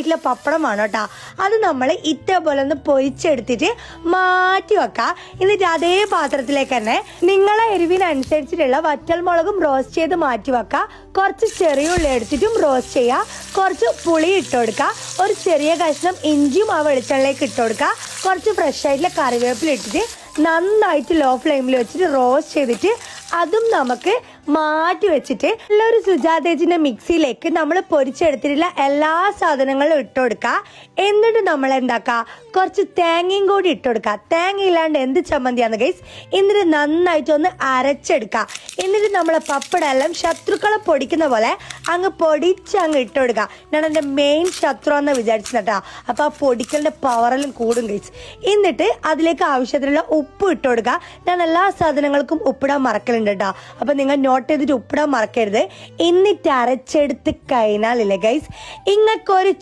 ആയിട്ടുള്ള പപ്പടമാണ് കേട്ടോ. അത് നമ്മൾ ഇതേപോലെ ഒന്ന് പൊരിച്ചെടുത്തിട്ട് മാറ്റി വെക്കാം. എന്നിട്ട് അതേ പാത്രത്തിലേക്ക് തന്നെ നിങ്ങളെ എരിവിനനുസരിച്ചിട്ടുള്ള വറ്റൽമുളകും റോസ്റ്റ് ചെയ്ത് മാറ്റി വെക്കാം. കുറച്ച് ചെറിയ ഉള്ളി എടുത്തിട്ടും റോസ്റ്റ് ചെയ്യുക. കുറച്ച് പുളി ഇട്ട് കൊടുക്കുക. ഒരു ചെറിയ കഷ്ണം ഇഞ്ചിയും ആ വെളിച്ചെണ്ണയിലേക്ക് ഇട്ട് കൊടുക്കുക. കുറച്ച് ഫ്രഷ് ആയിട്ടുള്ള കറിവേപ്പില ഇട്ടിട്ട് നന്നായിട്ട് ലോ ഫ്ലെയിമിൽ വെച്ചിട്ട് റോസ്റ്റ് ചെയ്തിട്ട് അതും നമുക്ക് മാറ്റി വെച്ചിട്ട് ഒരു സുജാതേജിന്റെ മിക്സിയിലേക്ക് നമ്മൾ പൊരിച്ചെടുത്തിട്ടുള്ള എല്ലാ സാധനങ്ങളും ഇട്ട് കൊടുക്കുക. എന്നിട്ട് നമ്മൾ എന്താക്കുക, കുറച്ച് തേങ്ങയും കൂടി ഇട്ട് കൊടുക്കുക. തേങ്ങ ഇല്ലാണ്ട് എന്ത് ചമ്മന്തിയാന്ന് ഗൈസ്. എന്നിട്ട് നന്നായിട്ട് ഒന്ന് അരച്ചെടുക്കുക. എന്നിട്ട് നമ്മളെ പപ്പടെല്ലാം ശത്രുക്കളെ പൊടിക്കുന്ന പോലെ അങ്ങ് പൊടിച്ച് അങ്ങ് ഇട്ട് കൊടുക്കുക. ഞാൻ എൻ്റെ മെയിൻ ശത്രു എന്ന് വിചാരിച്ചിട്ടാ. അപ്പൊ ആ പൊടിക്കലിന്റെ പവറെല്ലാം കൂടും ഗൈസ്. എന്നിട്ട് അതിലേക്ക് ആവശ്യത്തിനുള്ള ഉപ്പ് ഇട്ട് കൊടുക്കുക. ഞാൻ എല്ലാ സാധനങ്ങൾക്കും ഉപ്പിടാൻ മറക്കലുണ്ട് കേട്ടോ. അപ്പൊ നിങ്ങൾ നോട്ട് ചെയ്തിട്ട് ഉപ്പിടാൻ മറക്കരുത്. എന്നിട്ട് അരച്ചെടുത്ത് കഴിഞ്ഞാലില്ലേ ഗൈസ്, ഇങ്ങക്കൊരു